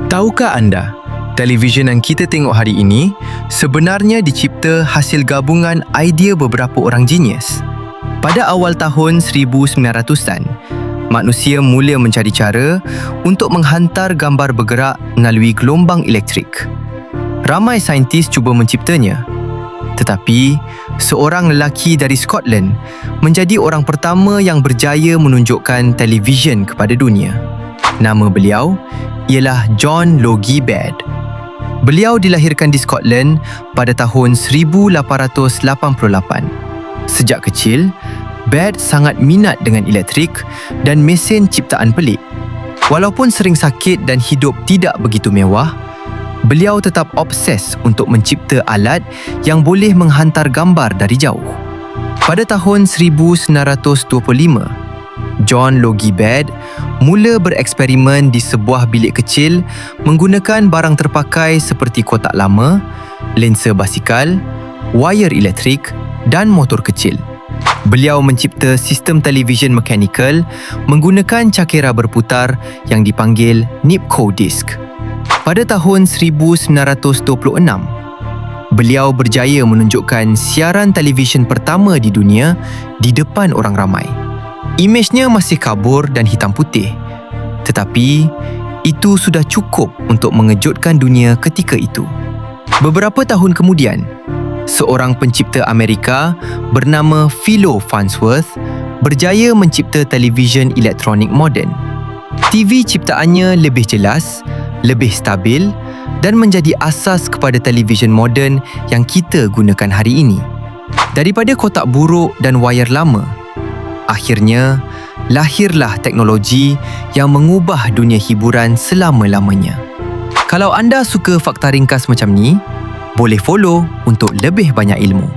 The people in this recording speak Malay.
Tahukah anda, televisyen yang kita tengok hari ini sebenarnya dicipta hasil gabungan idea beberapa orang genius. Pada awal tahun 1900-an, manusia mula mencari cara untuk menghantar gambar bergerak melalui gelombang elektrik. Ramai saintis cuba menciptanya, tetapi seorang lelaki dari Scotland menjadi orang pertama yang berjaya menunjukkan televisyen kepada dunia. Nama beliau ialah John Logie Baird. Beliau dilahirkan di Scotland pada tahun 1888. Sejak kecil, Baird sangat minat dengan elektrik dan mesin ciptaan pelik. Walaupun sering sakit dan hidup tidak begitu mewah, beliau tetap obses untuk mencipta alat yang boleh menghantar gambar dari jauh. Pada tahun 1925, John Logie Baird mula bereksperimen di sebuah bilik kecil menggunakan barang terpakai seperti kotak lama, lensa basikal, wayar elektrik dan motor kecil. Beliau mencipta sistem televisyen mekanikal menggunakan cakera berputar yang dipanggil Nipkow disk. Pada tahun 1926, beliau berjaya menunjukkan siaran televisyen pertama di dunia di depan orang ramai. Imejnya masih kabur dan hitam putih, tetapi itu sudah cukup untuk mengejutkan dunia ketika itu. Beberapa tahun kemudian, seorang pencipta Amerika bernama Philo Farnsworth berjaya mencipta televisyen elektronik moden. TV ciptaannya lebih jelas, lebih stabil dan menjadi asas kepada televisyen moden yang kita gunakan hari ini. Daripada kotak buruk dan wayar lama, akhirnya lahirlah teknologi yang mengubah dunia hiburan selama-lamanya. Kalau anda suka fakta ringkas macam ni, boleh follow untuk lebih banyak ilmu.